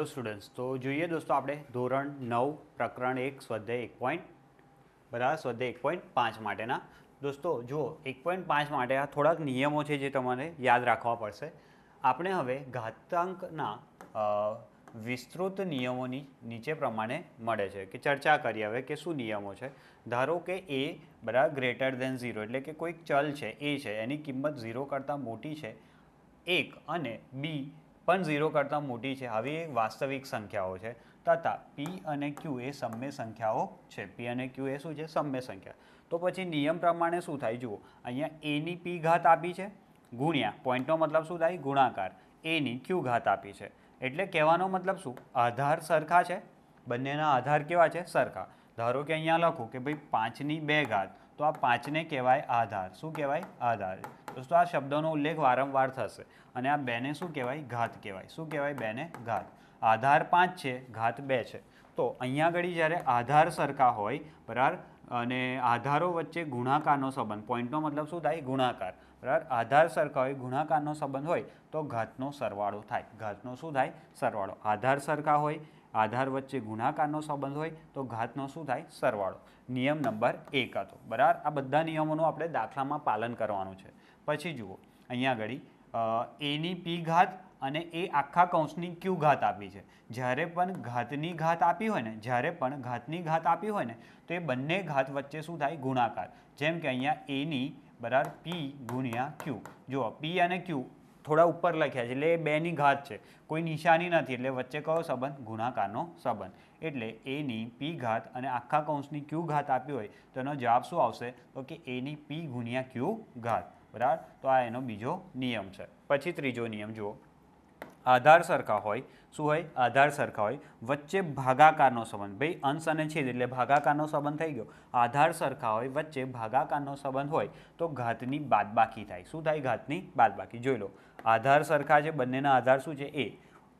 Hello students. तो જોઈએ દોસ્તો આપણે ધોરણ 9 પ્રકરણ 1 સ્વાધ્યાય 1. બરાબર, સ્વાધ્યાય 1.5 માટેના દોસ્તો જુઓ 1.5 માટે આ થોડાક નિયમો છે જે તમારે યાદ રાખવા પડશે. આપણે હવે ઘાતાંકના વિસ્તૃત નિયમોની નીચે પ્રમાણે મળે છે કે ચર્ચા કરીએ હવે કે શું નિયમો છે. ધારો કે એ બરાબર ગ્રેટર દેન 0 એટલે કે કોઈક ચલ છે એ છે એની કિંમત 0 કરતાં મોટી છે 1 અને બી પણ 0 કરતાં મોટી છે આવી વાસ્તવિક સંખ્યાઓ છે તથા પી અને ક્યુ એ સમય સંખ્યાઓ છે. પી અને ક્યુ એ શું છે? સમય સંખ્યા. તો પછી નિયમ પ્રમાણે શું થાય જુઓ, અહીંયા એની પી ઘાત આપી છે ગુણ્યા પોઈન્ટનો મતલબ શું થાય? ગુણાકાર એની ક્યુ ઘાત આપી છે. એટલે કહેવાનો મતલબ શું? આધાર સરખા છે, બંનેના આધાર કેવા છે? સરખા. ધારો કે અહીંયા લખું કે ભાઈ 5ની 2 ઘાત, તો આ 5ને કહેવાય આધાર. શું કહેવાય? આધાર. દોસ્તો આ શબ્દોનો ઉલ્લેખ વારંવાર થશે અને આ બેને શું કહેવાય? ઘાત કહેવાય. શું કહેવાય? બેને ઘાત. આધાર 5 છે, ઘાત 2 છે. તો અહીંયા આગળ જ્યારે આધાર સરખા હોય બરાબર અને આધારો વચ્ચે ગુણાકારનો સંબંધ, પોઈન્ટનો મતલબ શું થાય? ગુણાકાર. બરાબર, આધાર સરખા હોય, ગુણાકારનો સંબંધ હોય તો ઘાતનો સરવાળો થાય. ઘાતનો શું થાય? સરવાળો. આધાર સરખા હોય, આધાર વચ્ચે ગુણાકારનો સંબંધ હોય તો ઘાતનો શું થાય? સરવાળો. નિયમ નંબર 1 હતો. બરાબર, આ બધા નિયમોનું આપણે દાખલામાં પાલન કરવાનું છે. પછી જુઓ અહીંયા આગળ એની પી ઘાત અને એ આખા કૌંસની ક્યુ ઘાત આપી છે. જ્યારે પણ ઘાતની ઘાત આપી હોય ને, જ્યારે પણ ઘાતની ઘાત આપી હોય ને તો એ બંને ઘાત વચ્ચે શું થાય? ગુણાકાર. જેમ કે અહીંયા એની બરાબર પી ગુણ્યા ક્યુ. જુઓ પી અને ક્યુ થોડા ઉપર લખ્યા છે એટલે એ બેની ઘાત છે, કોઈ નિશાની નથી એટલે વચ્ચે કયો સંબંધ? ગુણાકારનો સંબંધ. એટલે એની પી ઘાત અને આખા કૌંસની ક્યુ ઘાત આપી હોય તો એનો જવાબ શું આવશે? તો કે એની પી ગુણ્યા ક્યુ ઘાત. બરાબર, તો આ એનો બીજો નિયમ છે. પછી ત્રીજો નિયમ જુઓ, આધાર સરખા હોય. શું હોય? આધાર સરખા હોય, વચ્ચે ભાગાકારનો સંબંધ. ભાઈ અંશ અને છેદ એટલે ભાગાકારનો સંબંધ થઈ ગયો. આધાર સરખા હોય, વચ્ચે ભાગાકારનો સંબંધ હોય તો ઘાતની બાદબાકી થાય. શું થાય? ઘાતની બાદબાકી. જોઈ લો, આધાર સરખા છે, બંનેના આધાર શું છે? એ.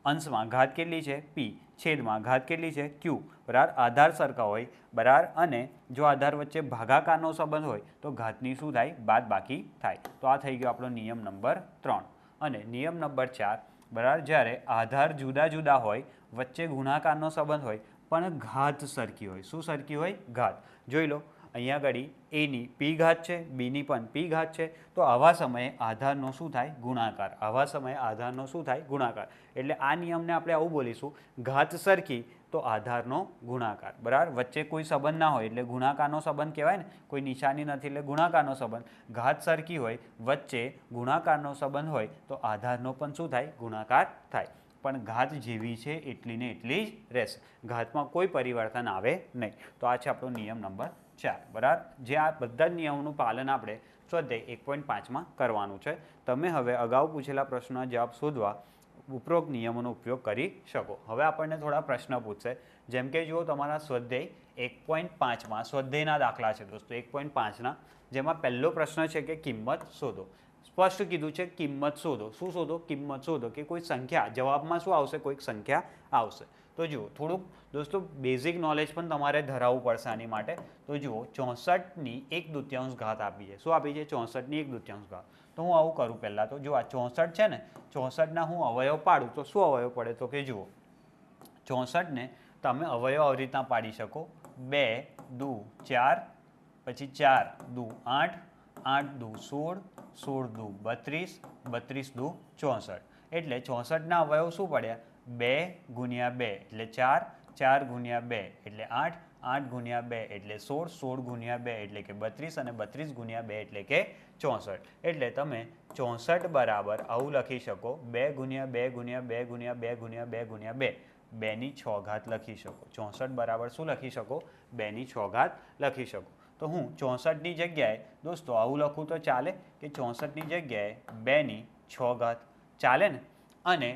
અંશમાં ઘાત કેટલી છે? પી. છેદમાં ઘાત કેટલી છે? ક્યુ. બરાબર, આધાર સરખા હોય બરાબર અને જો આધાર વચ્ચે ભાગાકારનો સંબંધ હોય તો ઘાતની શું થાય? બાદબાકી થાય. તો આ થઈ ગયો આપણો નિયમ નંબર 3. અને નિયમ નંબર 4 બરાબર, જ્યારે આધાર જુદા જુદા હોય, વચ્ચે ગુણાકારનો સંબંધ હોય પણ ઘાત સરખી હોય. શું સરખી હોય? ઘાત. જોઈ લો અહીંયા આગળ એની પી ઘાત છે, બીની પણ પી ઘાત છે, તો આવા સમયે આધારનો શું થાય? ગુણાકાર. આવા સમયે આધારનો શું થાય? ગુણાકાર. એટલે આ નિયમને આપણે આવું બોલીશું, ઘાત સરખી તો આધારનો ગુણાકાર. બરાબર, વચ્ચે કોઈ સંબંધ ના હોય એટલે ગુણાકારનો સંબંધ કહેવાય ને, કોઈ નિશાની નથી એટલે ગુણાકારનો સંબંધ. ઘાત સરખી હોય, વચ્ચે ગુણાકારનો સંબંધ હોય તો આધારનો પણ શું થાય? ગુણાકાર થાય. પણ ઘાત જેવી છે એટલી ને એટલી જ રહેશે, ઘાતમાં કોઈ પરિવર્તન આવે નહીં. તો આ છે આપણો નિયમ નંબર 4. બરાબર, જે આ બધા જ નિયમોનું પાલન આપણે સ્વાધ્યાય 1.5માં કરવાનું છે. તમે હવે અગાઉ પૂછેલા પ્રશ્નોના જવાબ શોધવા ઉપરોક્ત નિયમોનો ઉપયોગ કરી શકો. હવે આપણને થોડા પ્રશ્ન પૂછશે, જેમ કે જુઓ તમારા સ્વાધ્યાય 1.5માં સ્વાધ્યાયના દાખલા છે દોસ્તો 1.5ના, જેમાં પહેલો પ્રશ્ન છે કે કિંમત શોધો. સ્પષ્ટ કીધું છે કિંમત શોધો. શું શોધો? કિંમત શોધો કે કોઈ સંખ્યા, જવાબમાં શું આવશે? કોઈક સંખ્યા આવશે. તો જુઓ થોડુંક દોસ્તો બેઝિક નોલેજ પણ તમારે ધરાવવું પડશે આની માટે. તો જુઓ 64ની 1/2 ઘાત આપી છે. શું આપી છે? 64ની 1/2 ઘાત. તો હું આવું કરું પહેલાં તો જો આ 64 છે ને, 64ના હું અવયવ પાડું તો શું અવયવ પડે? તો કે જુઓ 64ને તમે અવયવ આવી રીતના પાડી શકો, 2 દુ 4, પછી 4 દુ 8, 8 દુ 16, 16 દુ 32, 32 દુ 64. એટલે 64ના અવયવ શું પડ્યા? 2 ગુણ્યા 2 એટલે 4, 4 ગુણ્યા 2 એટલે 8, 8 ગુણ્યા 2 એટલે 16, 16 ગુણ્યા 2 એટલે કે 32 અને 32 ગુણ્યા 2 એટલે કે 64. એટલે તમે 64 બરાબર આવું લખી શકો, 2 ગુણ્યા 2 ગુણ્યા 2 ગુણ્યા 2 ગુણ્યા 2 ગુણ્યા 2, 2ની 6 ઘાત લખી શકો. 64 બરાબર શું લખી શકો? 2ની 6 ઘાત લખી શકો. તો હું 64ની જગ્યાએ દોસ્તો આવું લખું તો ચાલે કે 64ની જગ્યાએ 2ની 6 ઘાત ચાલે ને, અને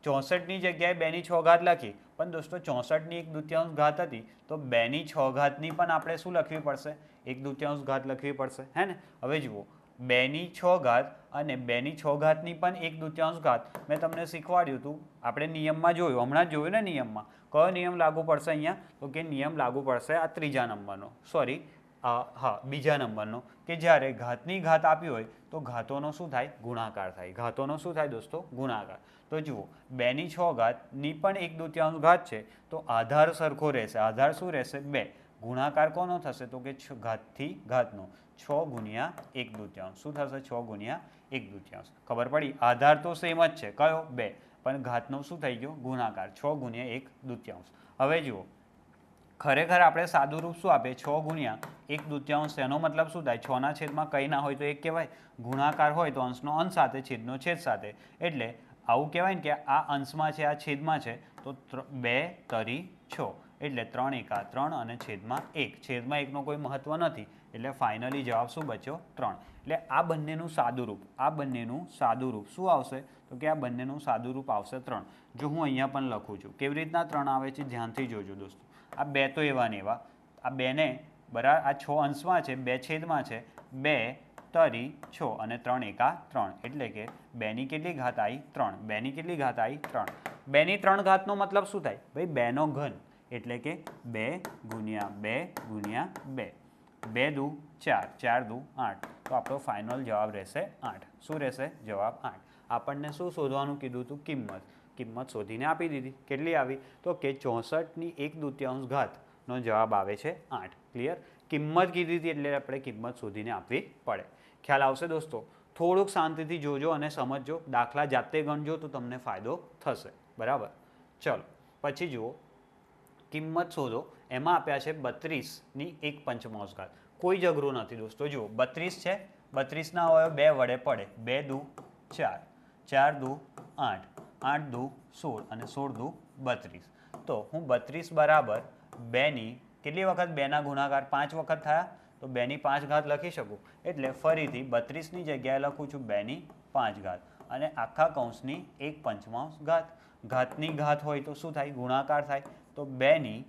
64ની જગ્યાએ 2ની 6 ઘાત લખી, પણ દોસ્તો 64ની 1/2 ઘાત હતી તો 2ની 6 ઘાતની પણ આપણે શું લખવી પડશે? 1/2 ઘાત લખવી પડશે, હે ને? હવે જુઓ 2ની 6 ઘાત અને 2ની 6 ઘાતની પણ 1/2 ઘાત મેં તમને શીખવાડ્યું હતું, આપણે નિયમમાં જોયું, હમણાં જ જોયું ને નિયમમાં. કયો નિયમ લાગુ પડશે અહીંયા? તો કે નિયમ લાગુ પડશે આ ત્રીજા નંબરનો, સોરી હા બીજા નંબરનો કે જ્યારે ઘાતની ઘાત આપી હોય તો ઘાતોનો શું થાય ગુણાકાર થાય. ઘાતોનો શું થાય દોસ્તો ગુણાકાર. તો જુઓ 2/6 પણ 1/2 ઘાત છે તો આધાર સરખો રહેશે. આધાર શું રહેશે 2. ગુણાકાર કોનો થશે તો કે ઘાતથી ઘાતનો 6 ગુણ્યા 1/2. શું થશે 6 ગુણ્યા 1/2. ખબર પડી આધાર તો સેમ જ છે કયો 2 પણ ઘાતનો શું થઈ ગયો ગુણાકાર 6 ગુણ્યા 1/2. હવે જુઓ ખરેખર આપણે સાદું રૂપ શું આપે 6 ગુણ્યા 1/2. એનો મતલબ શું થાય 6 ના છેદમાં કંઈ ના હોય તો 1 કહેવાય. ગુણાકાર હોય તો અંશનો અંશ સાથે છેદનો છેદ સાથે. એટલે આવું કહેવાય ને કે આ અંશમાં છે આ છેદમાં છે તો 2 તરી 6 એટલે 3 એકા 3 અને છેદમાં 1. છેદમાં 1નો કોઈ મહત્વ નથી એટલે ફાઇનલી જવાબ શું બચ્યો 3. એટલે આ બંનેનું સાદું રૂપ શું આવશે તો કે આ બંનેનું સાદું રૂપ આવશે 3. જો હું અહીંયા પણ લખું છું કેવી રીતના 3 આવે છે ધ્યાનથી જોજો દોસ્તો. આ 2 તો એવા ને એવા આ 2ને બરાબર આ 6 અંશમાં છે 2 છેદમાં છે 2 તરી 6 અને 3 એકા 3 એટલે કે 2ની કેટલી ઘાત આવી 3. 2ની કેટલી ઘાત આવી 3. 2ની 3 ઘાતનો મતલબ શું થાય ભાઈ 2નો ઘન એટલે કે 2 ગુણ્યા 2 ગુણ્યા 2. 2 દુ 4 4 દુ 8 તો આપણો ફાઇનલ જવાબ રહેશે 8. શું રહેશે જવાબ 8. આપણને શું શોધવાનું કીધું હતું કિંમત શોધીને આપી દીધી. કેટલી આવી તો કે 64ની 1/2 ઘાતનો જવાબ આવે છે 8. ક્લિયર. કિંમત કીધી હતી એટલે આપણે કિંમત શોધીને આપવી પડે. ખ્યાલ આવશે દોસ્તો. થોડુંક શાંતિથી જોજો અને સમજજો. દાખલા જાતે ગણજો તો તમને ફાયદો થશે. બરાબર. ચલો પછી જુઓ કિંમત શોધો. એમાં આપ્યા છે 32ની 1/5 ઘાત. કોઈ જગરું નથી દોસ્તો. જુઓ 32 છે 32ના અવયવ 2 વડે પડે 2 દુ 4 4 દુ 8 8 દુ 16 અને 16 દુ 32. તો હું 32 બરાબર 2ની કેટલી વખત 2ના ગુણાકાર 5 વખત થયા તો 2ની 5 ઘાત લખી શકું. એટલે ફરીથી 32ની જગ્યાએ લખું છું 2ની 5 ઘાત અને આખા કૌંસની 1/5 ઘાત. ઘાતની ઘાત હોય તો શું થાય ગુણાકાર થાય તો 2ની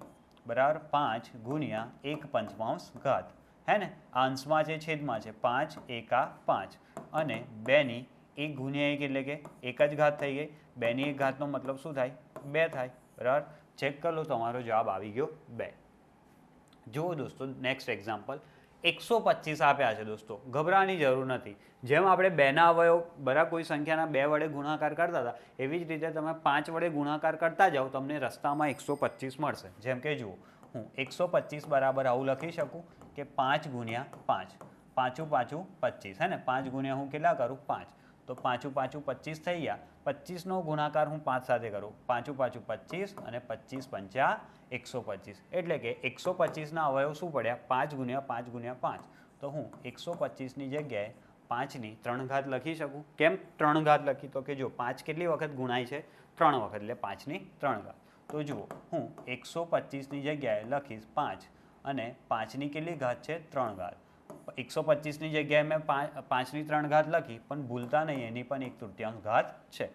બરાબર 5 ગુણ્યા 1/5 ઘાત. હે ને આ અંશમાં છે છેદમાં છે 5 એકા 5 અને 2ની 1 ગુણ્યા 1 એટલે કે 1 જ ઘાત થઈ ગઈ. 2ની 1 ઘાતનો મતલબ શું થાય 2 થાય. બરાબર. ચેક કરી લો તમારો જવાબ આવી ગયો 2. જુઓ દોસ્તો નેક્સ્ટ એક્ઝામ્પલ 125 આપ્યા છે દોસ્તો. ગભરાવાની જરૂર નથી. જેમ આપણે 2ના અવયવ બરાબર કોઈ સંખ્યાના 2 વડે ગુણાકાર કરતા હતા એવી જ રીતે તમે 5 વડે ગુણાકાર કરતા જાઓ તમને રસ્તામાં 125 મળશે. જેમ કે જુઓ હું 125 બરાબર આવું લખી શકું કે 5 ગુણ્યા 5 5 5 25. હે ને 5 ગુણ્યા હું કેટલા કરું 5 તો 5 5 25 થઈ ગયા. 25નો ગુણાકાર હું 5 સાથે કરું 5 5 25 અને 25 પંચા 125 એટલે કે 125ના અવયવ શું પડ્યા 5 ગુણ્યા 5 ગુણ્યા 5. તો હું 125ની જગ્યાએ 5ની 3 ઘાત લખી શકું. કેમ 3 ઘાત લખી તો કે જો 5 કેટલી વખત ગુણાય છે 3 વખત એટલે 5ની 3 ઘાત. તો જુઓ હું 125ની જગ્યાએ લખીશ 5 અને 5ની કેટલી ઘાત છે 3 ઘાત. 125ની જગ્યાએ મેં 5ની 3 ઘાત લખી પણ ભૂલતા નહીં એની પણ 1/3 ઘાત છે.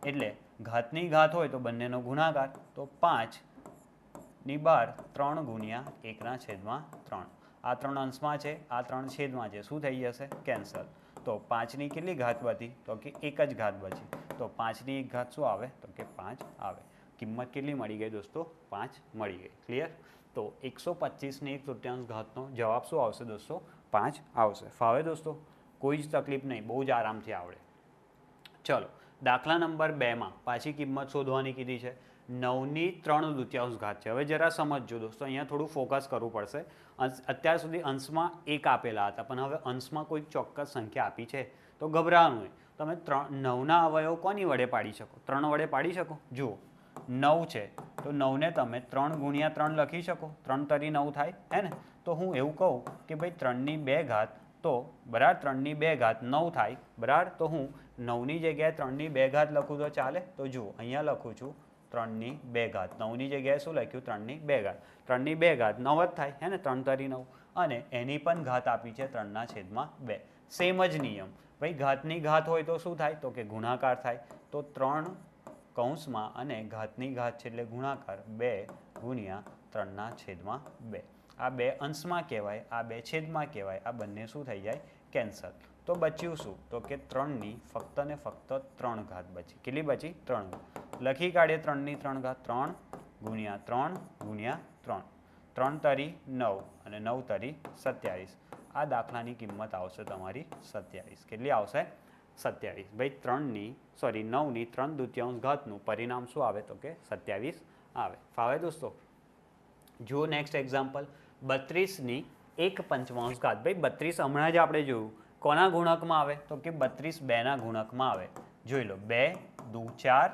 એટલે ઘાતની ઘાત હોય તો બંનેનો ગુણાકાર તો 5ની 12 3 ગુણ્યા 1/3. આ 3 અંશમાં છે આ 3 છેદમાં છે શું થઈ જશે કેન્સલ. તો 5ની કેટલી ઘાત બચી તો કે 1 જ ઘાત બચી. તો 5ની 1 ઘાત શું આવે તો કે 5 આવે. કિંમત કેટલી મળી ગઈ દોસ્તો 5 મળી ગઈ. ક્લિયર. તો 125ની 1/3 ઘાતનો જવાબ શું આવશે દોસ્તો 5 આવશે. ફાવે દોસ્તો કોઈ જ તકલીફ નહીં બહુ જ આરામથી આવડે. ચલો દાખલા નંબર 2માં પાછી કિંમત શોધવાની કીધી છે. 9ની 3/2 ઘાત છે. હવે જરા સમજજો દોસ્તો અહીંયા થોડું ફોકસ કરવું પડશે. અત્યાર સુધી અંશમાં 1 આપેલા હતા પણ હવે અંશમાં કોઈ ચોક્કસ સંખ્યા આપી છે તો ગભરાવાનું નહીં. તમે 9ના અવયવ કોની વડે પાડી શકો 3 વડે પાડી શકો. જુઓ 9 છે તો 9ને તમે 3 ગુણ્યા 3 લખી શકો. 3 તરી 9 થાય હે ને. તો હું એવું કહું કે ભાઈ 3ની 2 ઘાત તો બરાબર 3ની 2 ઘાત 9 થાય બરાબર. તો હું 9ની જગ્યાએ 3ની 2 ઘાત લખું તો ચાલે. તો જુઓ અહીંયા લખું છું 3ની 2 ઘાત. 9ની જગ્યાએ શું લખ્યું 3ની 2 ઘાત. 3ની 2 ઘાત 9 જ થાય હે ને 3 તરી 9 અને એની પણ ઘાત આપી છે 3/2. સેમ જ નિયમ ભાઈ ઘાતની ઘાત હોય તો શું થાય તો કે ગુણાકાર થાય. તો 3 કૌંસમાં અને ઘાતની ઘાત છે એટલે ગુણાકાર 2 ગુણ્યા 3/2. આ 2 અંશમાં કહેવાય આ 2 છેદમાં કહેવાય. આ બંને શું થઈ જાય કેન્સલ. તો બચ્યું શું તો કે 3ની ફક્ત ને ફક્ત 3 ઘાત બચી. કેટલી બચી 3 ઘાત. લખી કાઢીએ 3ની 3 ઘાત 3 ગુણ્યા 3 ગુણ્યા 3. 3 તરી 9 અને 9 તરી 27. આ દાખલાની કિંમત આવશે તમારી 27. કેટલી આવશે? 27. ભાઈ 9ની 3/2 ઘાતનું પરિણામ શું આવે? તો કે 27 આવે. ફાવે દોસ્તો? જુઓ નેક્સ્ટ એક્ઝામ્પલ, 32ની 1/5 ઘાત. ભાઈ 32 હમણાં જ આપણે જોયું કોના ગુણકમાં આવે? તો કે 32 2ના ગુણકમાં આવે. જોઈ લો, 2 દુ 4,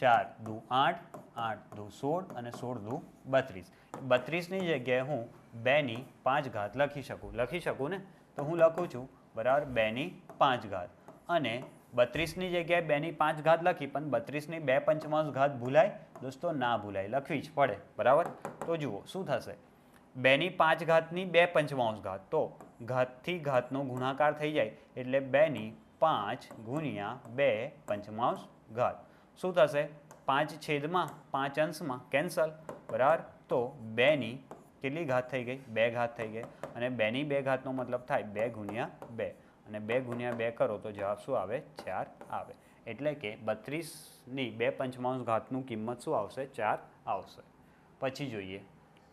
4 દુ 8, 8 દુ 16 અને 16 દુ 32. 32ની જગ્યાએ હું 2ની 5 ઘાત લખી શકું ને? તો હું લખું છું બરાબર 2ની 5 ઘાત. અને 32ની જગ્યાએ 2ની 5 ઘાત લખી, પણ 32ની 2/5 ઘાત ભૂલાય? દોસ્તો ના ભૂલાય, લખવી જ પડે. બરાબર? તો જુઓ શું થશે, 2ની 5 ઘાતની 2/5 ઘાત, તો ઘાતથી ઘાતનો ગુણાકાર થઈ જાય એટલે 2ની 5 ગુણ્યા 2/5 ઘાત. શું થશે? 5 છેદમાં 5 અંશમાં કેન્સલ. બરાબર? તો 2ની કેટલી ઘાત થઈ ગઈ? 2 ઘાત થઈ ગઈ. અને 2ની 2 ઘાતનો મતલબ થાય 2 ગુણ્યા 2. અને 2 ગુણ્યા 2 કરો તો જવાબ શું આવે? 4 આવે. એટલે કે 32ની 2/5 ઘાતનું કિંમત શું આવશે? 4 આવશે. પછી જોઈએ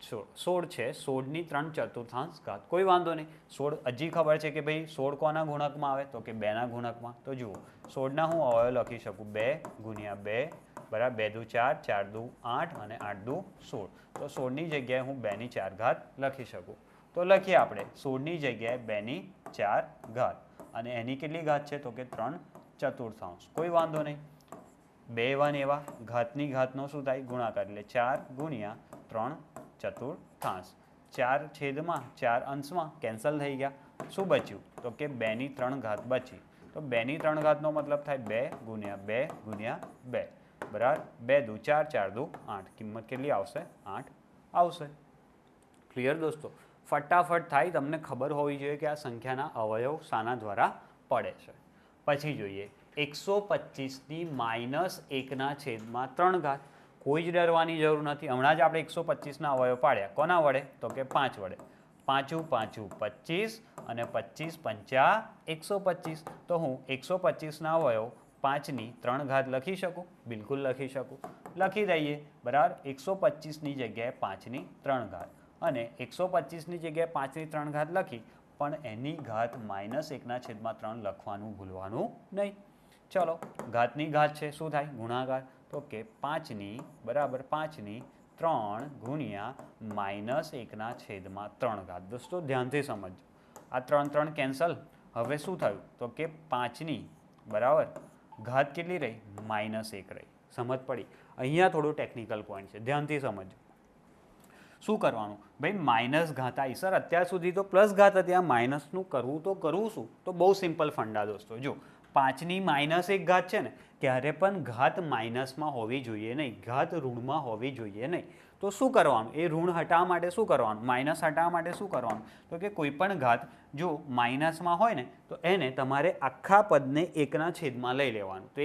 16 છે, 16ની 3/4 ઘાત. કોઈ વાંધો નહીં, 16 હજી ખબર છે કે ભાઈ 16 કોના ગુણકમાં આવે? તો કે 2ના ગુણકમાં. તો જુઓ 16ના હું અવયવ લખી શકું 2 ગુણ્યા 2 બરાબર 2 દુ 4, 4 દુ 8 અને 8 દુ 16. તો 16ની જગ્યાએ હું 2ની 4 ઘાત લખી શકું. તો લખીએ આપણે 16ની જગ્યાએ 2ની 4 ઘાત. અને એની કેટલી ઘાત છે? તો કે 3/4. કોઈ વાંધો નહીં, 2 1 એવા ઘાતની ઘાતનો શું થાય? ગુણાકાર. એટલે 4 ગુણ્યા 3/4. 4 છેદમાં 4 અંશમાં કેન્સલ થઈ ગયા. શું બચ્યું? તો કે 2ની 3 ઘાત બચી. તો 2ની 3 ઘાતનો મતલબ થાય 2 ગુણ્યા 2 ગુણ્યા 2 બરાબર 2 દુ 4, 4 દુ 8. કિંમત કેટલી આવશે? 8 આવશે. ક્લિયર દોસ્તો? ફટાફટ થાય, તમને ખબર હોવી જોઈએ કે આ સંખ્યાના અવયવ શાના દ્વારા પડે છે. પછી જોઈએ 125ની -1/3 ઘાત. કોઈ જ ડરવાની જરૂર નથી. હમણાં જ આપણે 125ના અવયવ પાડ્યા. કોના વડે? તો કે 5 વડે. 5 5 25 અને 25 5 125. તો હું 125ના અવયવ 5ની 3 ઘાત લખી શકું? બિલકુલ લખી શકું. લખી દઈએ બરાબર 125ની જગ્યાએ 5ની 3 ઘાત. અને 125ની જગ્યાએ 5ની 3 ઘાત લખી, પણ એની ઘાત -1/3 લખવાનું ભૂલવાનું નહીં. ચલો, ઘાતની ઘાત છે, શું થાય? ગુણાકાર. તો કે 5ની બરાબર 5ની 3 ગુણ્યા -1/3 ઘાત. દોસ્તો ધ્યાનથી સમજજો, આ 3 3 કેન્સલ. હવે શું થયું? તો કે 5ની બરાબર ઘાત કેટલી રહી? -1 રહી. સમજ પડી? અહીંયા થોડું ટેકનિકલ પોઈન્ટ છે, ધ્યાનથી સમજજો. શું કરવાનું? ભાઈ માઇનસ ઘાત આવી. સર અત્યાર સુધી તો પ્લસ ઘાત હતી, આ માઇનસનું કરવું તો કરવું શું? તો બહુ સિમ્પલ ફંડા દોસ્તો. જો 5ની -1 ઘાત છે ને, ત્યારે પણ ઘાત માઇનસમાં હોવી જોઈએ નહીં, ઘાત ઋણમાં હોવી જોઈએ નહીં. તો શું કરવાનું? એ ઋણ હટાવવા માટે શું કરવાનું? માઇનસ હટાવવા માટે શું કરવાનું? તો કે કોઈ પણ ઘાત જો માઇનસમાં હોય ને, તો એને તમારે આખા પદને 1ના છેદમાં લઈ લેવાનું. તો એ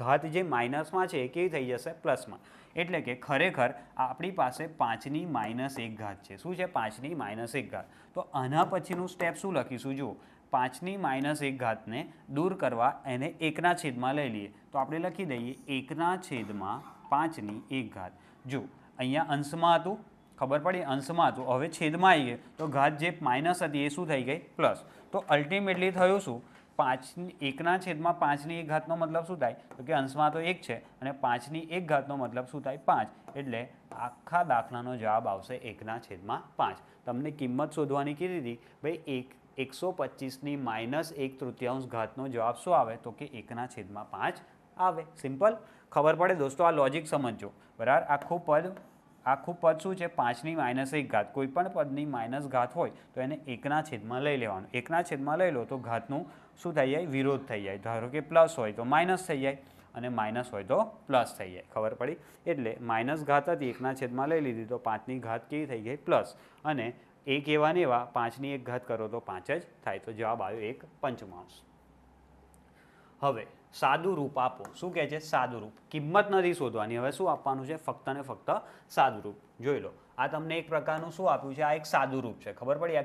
ઘાત જે માઇનસમાં છે એ કેવી થઈ જશે? પ્લસમાં. એટલે કે ખરેખર આપણી પાસે 5ની -1 ઘાત છે. શું છે? 5ની -1 ઘાત. તો આના પછીનું સ્ટેપ શું લખીશું? જુઓ, 5ની -1 ઘાતને દૂર કરવા એને 1ના છેદમાં લઈ લઈએ. તો આપણે લખી દઈએ 1ના છેદમાં 5ની 1 ઘાત. જો અહીંયા અંશમાં હતું, ખબર પડી? અંશમાં હતું. હવે છેદમાં આવી ગયું તો ઘાત જે માઇનસ હતી એ શું થઈ ગઈ? પ્લસ. તો અલ્ટિમેટલી થયું શું? 1ના છેદમાં 5ની 1 ઘાતનો મતલબ શું થાય? તો કે અંશમાં તો 1 છે અને 5ની 1 ઘાતનો મતલબ શું થાય? 5. એટલે આખા દાખલાનો જવાબ આવશે 1ના છેદમાં 5. તમને કિંમત શોધવાની કીધી હતી ભાઈ, 125ની -1/3 ઘાતનો જવાબ શું આવે? તો કે 1ના છેદમાં 5 આવે. સિમ્પલ. ખબર પડે દોસ્તો? આ લોજિક સમજજો બરાબર. આખું પદ શું છે? 5ની -1 ઘાત. કોઈ પણ પદની માઇનસ ઘાત હોય તો એને 1ના છેદમાં લઈ લેવાનું. 1ના છેદમાં લઈ લો તો ઘાતનું શું થઈ જાય? વિરોધ થઈ જાય. ધારો કે પ્લસ હોય તો માઇનસ થઈ જાય અને માઇનસ હોય તો પ્લસ થઈ જાય. ખબર પડી? એટલે માઇનસ ઘાત હતી, 1ના છેદમાં લઈ લીધી તો 5ની ઘાત કેવી થઈ ગઈ? પ્લસ. અને 1 એવા ને એવા 5ની 1 ઘાત કરો તો 5 જ થાય. તો જવાબ આવ્યો 1/5. હવે સાદું રૂપ આપો. શું કહે છે? સાદું રૂપ. કિંમત નથી શોધવાની. હવે શું આપવાનું છે? ફક્ત ને ફક્ત સાદું રૂપ. જોઈ લો, આ તમને એક પ્રકારનું શું આપ્યું છે? આ એક સાદું રૂપ છે. ખબર પડી? આ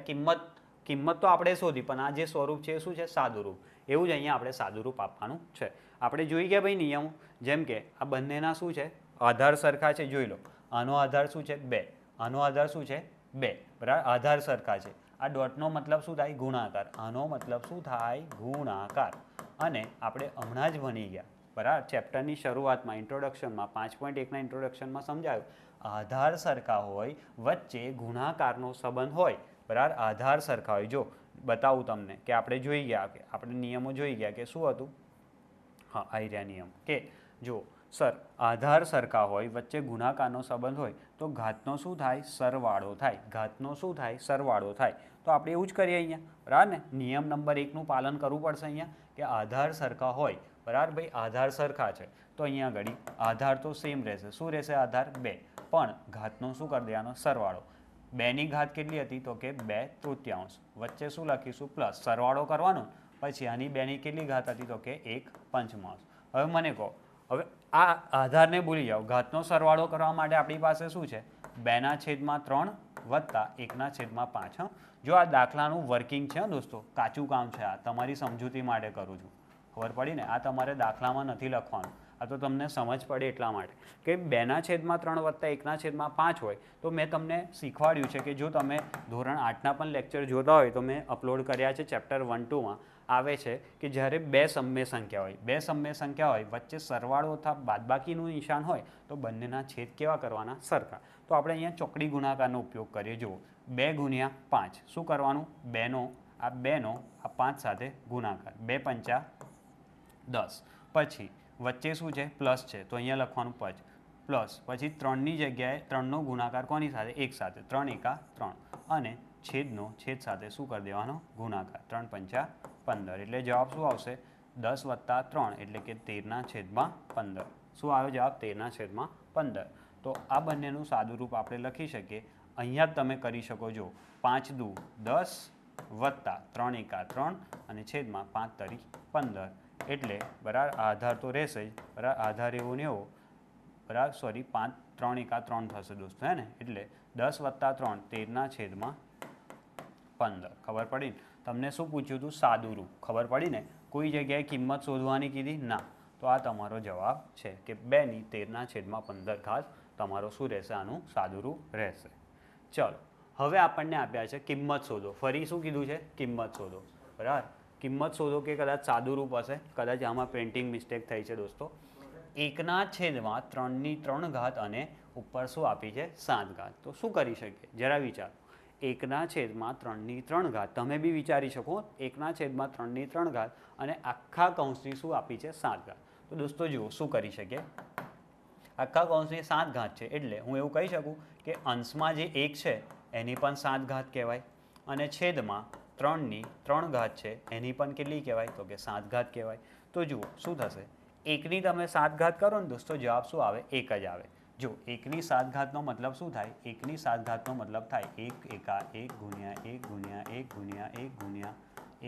કિંમત તો આપણે શોધી, પણ આ જે સ્વરૂપ છે એ શું છે? સાદું રૂપ. એવું જ અહીંયા આપણે સાદું રૂપ આપવાનું છે. આપણે જોઈ ગયા ભાઈ નિયમો. જેમ કે આ બંનેના શું છે? આધાર સરખા છે. જોઈ લો, આનો આધાર શું છે? 2. આનો આધાર શું છે? 2 બરાબર આધાર સરખા છે આ ડોટનો મતલબ શું થાય ગુણાકાર આનો મતલબ શું થાય ગુણાકાર અને આપણે હમણાં જ ભણી ગયા બરાબર ચેપ્ટરની શરૂઆતમાં ઇન્ટ્રોડક્શનમાં 5.1ના ઇન્ટ્રોડક્શનમાં સમજાયું આધાર સરખા હોય વચ્ચે ગુણાકારનો સંબંધ હોય બરાબર આધાર સરખા હોય જો બતાવું તમને કે આપણે જોઈ ગયા કે આપણે નિયમો જોઈ ગયા કે શું હતું હા આ રહ્યા નિયમ કે જો સર આધાર સરખા હોય વચ્ચે ગુણાકારનો સંબંધ હોય તો ઘાતનો શું થાય સરવાળો થાય ઘાતનો શું થાય સરવાળો થાય તો આપણે એવું જ કરીએ અહીંયા બરાબર ને નિયમ નંબર 1નું પાલન કરવું પડશે અહીંયા કે આધાર સરખા હોય બરાબર ભાઈ આધાર સરખા છે તો અહીંયા આગળ આધાર તો સેમ રહેશે શું રહેશે આધાર 2 પણ ઘાતનો શું કરી દેવાનો સરવાળો 2ની ઘાત કેટલી હતી તો કે 2/3 વચ્ચે શું લખીશું પ્લસ સરવાળો કરવાનો પછી આની 2ની કેટલી ઘાત હતી તો કે 1/5 હવે મને કહો હવે આ આધારને ભૂલી જાઓ ઘાતનો સરવાળો કરવા માટે આપણી પાસે શું છે 2/3 વત્તા 1/5 જો આ દાખલાનું વર્કિંગ છે દોસ્તો કાચું કામ છે આ તમારી સમજૂતી માટે કરું છું ખબર પડી ને આ તમારે દાખલામાં નથી લખવાનું આ તો તમને સમજ પડે એટલા માટે કે 2/3 વત્તા 1/5 હોય તો મેં તમને શીખવાડ્યું છે કે જો તમે ધોરણ 8ના પણ લેક્ચર જોતા હોય તો મેં અપલોડ કર્યા છે ચેપ્ટર 1-2માં આવે છે કે જ્યારે 2 સમય સંખ્યા હોય 2 સમય સંખ્યા હોય વચ્ચે સરવાળો અથવા બાદબાકીનું નિશાન હોય તો બંનેના છેદ કેવા કરવાના સરખા તો આપણે અહીંયા ચોકડી ગુણાકારનો ઉપયોગ કરીએ જુઓ 2 × 5 શું કરવાનું 2નો આ 5 સાથે ગુણાકાર 2 × 5 10 પછી વચ્ચે શું છે પ્લસ છે તો અહીંયા લખવાનું પ્લસ પછી 3ની જગ્યાએ 3નો ગુણાકાર કોની સાથે 1 સાથે 3 × 3 અને છેદ સાથે શું કરી દેવાનો ગુણાકાર 3 × 5 15 એટલે જવાબ શું આવશે 10 + 3 એટલે કે 13/15 શું આવ્યો જવાબ 13/15 તો આ બંનેનું સાદુરૂપ આપણે લખી શકીએ અહીંયા જ તમે કરી શકો જો 5 દુ 10 વત્તા 3 × 3 અને છેદમાં 5 તરી 15 એટલે બરાબર આધાર તો રહેશે જ બરાબર આધાર એવો ને એવો બરાબર સોરી 3 × 3 થશે દોસ્તો હે ને એટલે 10 + 3 13/15 ખબર પડી ને તમને શું પૂછ્યું હતું સાદુરૂપ ખબર પડી ને કોઈ જગ્યાએ કિંમત શોધવાની કીધી ના તો આ તમારો જવાબ છે કે 2ની 13/15 ઘાત તમારો શું રહેશે આનું સાદુરૂપ રહેશે ચલો હવે આપણને આપ્યા છે કિંમત શોધો ફરી શું કીધું છે કિંમત શોધો બરાબર કિંમત શોધો કે કદાચ સાદુરૂપ હશે કદાચ આમાં પ્રિન્ટિંગ મિસ્ટેક થઈ છે દોસ્તો 1/3 ઘાત અને ઉપર શું આપી છે 7 ઘાત તો શું કરી શકીએ જરા વિચારો 1/3 ઘાત તમે બી વિચારી શકો 1/3 ઘાત અને આખા કૌંસની શું આપી છે 7 ઘાત તો દોસ્તો જુઓ શું કરી શકીએ આખા કૌંસની 7 ઘાત છે એટલે હું એવું કહી શકું કે અંશમાં જે 1 છે એની પણ 7 ઘાત કહેવાય અને છેદમાં 3ની 3 ઘાત છે એની પણ કેટલી કહેવાય તો કે 7 ઘાત કહેવાય તો જુઓ શું થશે 1ની તમે 7 ઘાત કરો ને દોસ્તો જવાબ શું આવે 1 જ આવે જો 1ની 7 ઘાતનો મતલબ શું થાય 1ની 7 ઘાતનો મતલબ થાય 1 × 1 × 1 × 1 × 1 × 1 × 1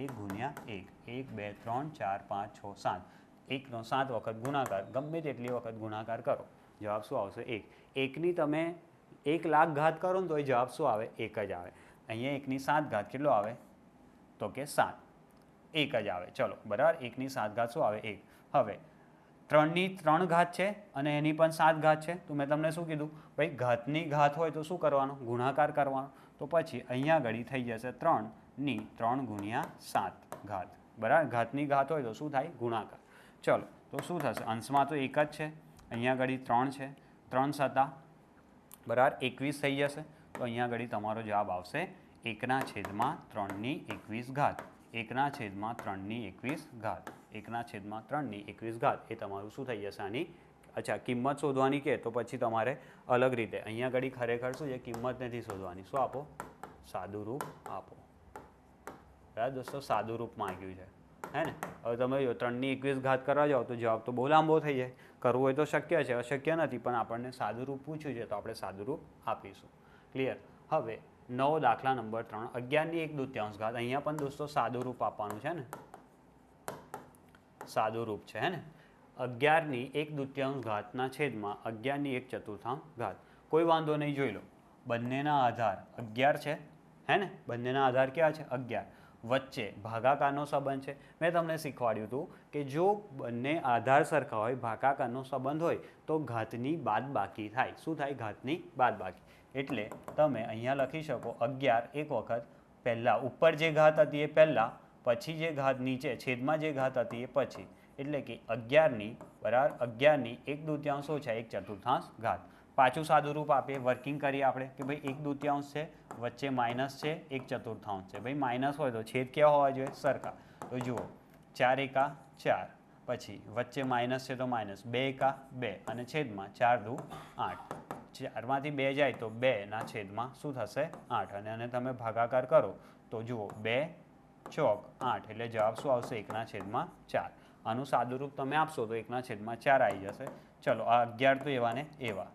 1 2 3 4 5 6 7 1નો 7 વખત ગુણાકાર ગમે તેટલી વખત ગુણાકાર કરો જવાબ શું આવશે 1 1ની તમે 1 લાખ ઘાત કરો ને તો એ જવાબ શું આવે 1 જ આવે અહીંયા 1ની 7 ઘાત કેટલો આવે તો કે 7 1 જ આવે ચલો બરાબર 1ની 7 ઘાત શું આવે 1 હવે 3ની 3 ઘાત છે અને એની પણ 7 ઘાત છે તો મેં તમને શું કીધું ભાઈ ઘાતની ઘાત હોય તો શું કરવાનું ગુણાકાર કરવાનો તો પછી અહીંયા ઘડી થઈ જશે 3ની 3 × 7 ઘાત બરાબર ઘાતની ઘાત હોય તો શું થાય ગુણાકાર ચલો તો શું થશે અંશમાં તો 1 જ છે અહીંયા ઘડી 3 છે 3 7 બરાબર 21 થઈ જશે તો અહીંયા ઘડી તમારો જવાબ આવશે 1/3ની 21 ઘાત 1/3ની 21 ઘાત 1/3ની 21 ઘાત એ તમારું શું થઈ જશે આની અચ્છા કિંમત શોધવાની કે તો પછી તમારે અલગ રીતે અહીંયા ઘડી ખરેખર શું છે કિંમત નથી શોધવાની શું આપો સાદુરૂપ આપો બરાબર દોસ્તો સાદુરૂપ માંગ્યું છે હે ને હવે તમે 3ની 21 ઘાત કરવા જાઓ તો જવાબ તો બહુ લાંબો થઈ જાય કરવું હોય તો શક્ય છે અશક્ય નથી પણ આપણને સાદુરૂપ પૂછ્યું છે તો આપણે સાદુરૂપ આપીશું ક્લિયર હવે નવો દાખલા નંબર 3 11ની 1/2 ઘાત અહીંયા પણ દોસ્તો સાદુરૂપ આપવાનું છે ને સાદુરૂપ છે હે ને 11ની 1/2 ઘાતના છેદમાં 11ની 1/4 ઘાત કોઈ વાંધો નહીં જોઈ લો બંનેના આધાર 11 છે હે ને બંનેના આધાર ક્યાં છે 11 વચ્ચે ભાગાકારનો સંબંધ છે. મેં તમને શીખવાડ્યું હતું કે જો બંને આધાર સરખા હોય, ભાગાકારનો સંબંધ હોય તો ઘાતની બાદબાકી થાય. શું થાય? ઘાતની બાદબાકી. એટલે તમે અહીંયા લખી શકો 11 એક વખત પહેલાં ઉપર જે ઘાત હતી એ પહેલાં, પછી જે ઘાત નીચે છેદમાં જે ઘાત હતી એ પછી. એટલે કે 11ની બરાબર 11ની 1/2 ઓછા 1/4 ઘાત. પાછું સાદું રૂપ આપીએ, વર્કિંગ કરીએ આપણે કે ભાઈ 1/2 છે, વચ્ચે માઇનસ છે, 1/4 છે. ભાઈ માઇનસ હોય તો છેદ કેવા હોવા જોઈએ? સરખા. તો જુઓ 4 એકા 4, પછી વચ્ચે માઇનસ છે તો માઇનસ, 2 એકા 2 અને છેદમાં 4 દુ 8. 4માંથી 2 જાય તો 2ના છેદમાં શું થશે? 8. અને આને તમે ભાગાકાર કરો તો જુઓ 2 ચોક 8 એટલે જવાબ શું આવશે? 1/4. આનું સાદું રૂપ તમે આપશો તો 1/4 આવી જશે. ચલો આ 11 તો એવા ને એવા.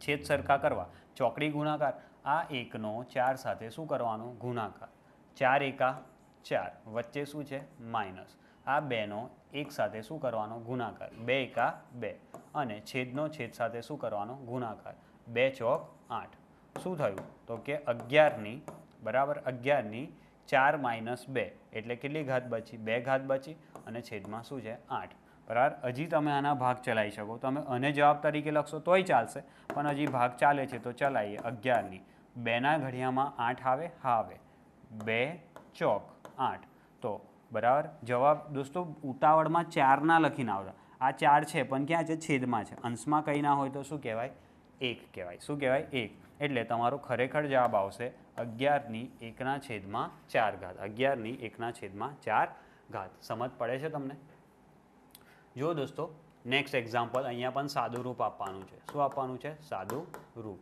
છેદ સરખા કરવા, ચોકડી ગુણાકાર. આ 1નો 4 સાથે શું કરવાનો? ગુણાકાર. 4 એકા 4, વચ્ચે શું છે? માઇનસ. આ 2નો 1 સાથે શું કરવાનો? ગુણાકાર. 2 એકા 2 અને છેદનો છેદ સાથે શું કરવાનો? ગુણાકાર. 2 ચોક 8. શું થયું? તો કે 11ની બરાબર 11ની 4 માઇનસ 2 એટલે કેટલી ઘાત બચી? 2 ઘાત બચી અને છેદમાં શું છે? 8. બરાબર. હજી તમે આના ભાગ ચલાવી શકો. તમે અને જવાબ તરીકે લખશો તોય ચાલશે, પણ હજી ભાગ ચાલે છે તો ચલાવીએ. 11ની 2ના ઘડિયામાં 8 આવે? હા આવે. 2 ચોક 8. તો બરાબર જવાબ દોસ્તો ઉતાવળમાં 4 ના લખીને આવતા. આ 4 છે પણ ક્યાં છે? છેદમાં છે. અંશમાં કંઈ ના હોય તો શું કહેવાય? 1 કહેવાય. શું કહેવાય? 1. એટલે તમારો ખરેખર જવાબ આવશે 11ની 1/4 ઘાત. 11ની 1/4 ઘાત. સમજ પડે છે તમને? જો દોસ્તો નેક્સ્ટ એક્ઝામ્પલ, અહીંયા પણ સાદું રૂપ આપવાનું છે. શું આપવાનું છે? સાદું રૂપ.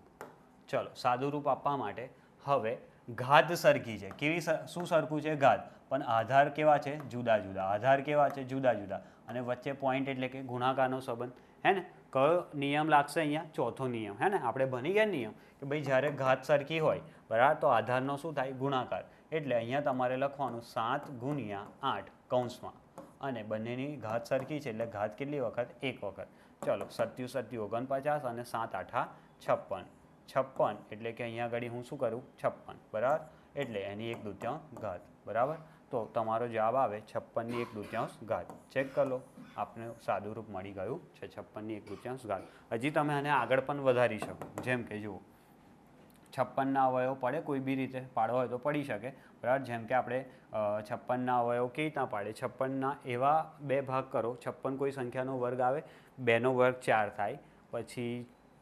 ચલો સાદું રૂપ આપવા માટે હવે ઘાત સરખી છે. કેવી શું સરખું છે? ઘાત. પણ આધાર કેવા છે? જુદા જુદા. આધાર કેવા છે? જુદા જુદા. અને વચ્ચે પોઈન્ટ એટલે કે ગુણાકારનો સંબંધ. હે ને? કયો નિયમ લાગશે અહીંયા? ચોથો નિયમ. હે ને? આપણે ભણી ગયા નિયમ કે ભાઈ જ્યારે ઘાત સરખી હોય બરાબર તો આધારનો શું થાય? ગુણાકાર. એટલે અહીંયા તમારે લખવાનું 7/8 કૌંસમાં. અને બંનેની ઘાત સરખી છે એટલે ઘાત કેટલી વખત? 1 વખત. ચલો 7 7 49 અને 7 8 56. 56 એટલે કે અહીંયા આગળ હું શું કરું? 56 બરાબર. એટલે એની 1/2 ઘાત. બરાબર. તો તમારો જવાબ આવે 56ની 1/2 ઘાત. ચેક કરી લો, આપને સાદું રૂપ મળી ગયું છે 56ની 1/2 ઘાત. હજી તમે આને આગળ પણ વધારી શકો. જેમ કે જુઓ 56ના અવયવ પડે કોઈ બી રીતે પાડવા હોય તો પડી શકે. બરાબર. જેમ કે આપણે 56ના અવયવ કેવી રીતના પાડે? 56ના એવા 2 ભાગ કરો. 56 કોઈ સંખ્યાનો વર્ગ આવે, 2નો વર્ગ 4 થાય, પછી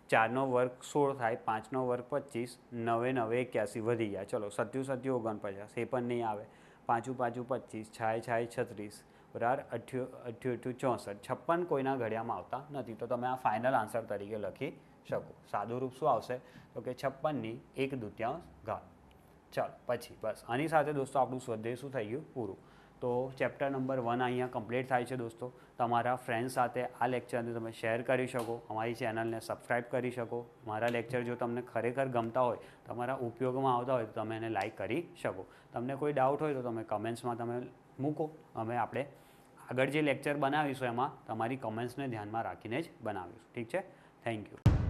4નો વર્ગ 16 થાય, 5નો વર્ગ 25, 9 9 81 વધી ગયા. ચલો 7 7 49 એ પણ નહીં આવે. 5 5 25, 6 6 36 બરાબર. 8 8 64. 56 કોઈના ઘડિયામાં આવતા નથી. તો તમે આ ફાઇનલ આન્સર તરીકે લખી શકો. સાદું રૂપ શું આવશે? તો કે 56ની 1/2 ઘાત. ચાલો પછી બસ આની સાથે દોસ્તો આપણું સ્વાધ્યાય શું થઈ ગયું? પૂરું. તો ચેપ્ટર નંબર 1 અહીંયા કમ્પ્લીટ થાય છે દોસ્તો. તમારા ફ્રેન્ડ સાથે આ લેક્ચરને તમે શેર કરી શકો, અમારી ચેનલને સબસ્ક્રાઈબ કરી શકો. મારા લેક્ચર જો તમને ખરેખર ગમતા હોય, તમારા ઉપયોગમાં આવતા હોય તો તમે એને લાઈક કરી શકો. તમને કોઈ ડાઉટ હોય તો તમે કમેન્ટ્સમાં તમે મૂકો. આપણે આગળ જે લેક્ચર બનાવીશું એમાં તમારી કમેન્ટ્સને ધ્યાનમાં રાખીને જ બનાવીશું. ઠીક છે? Thank you.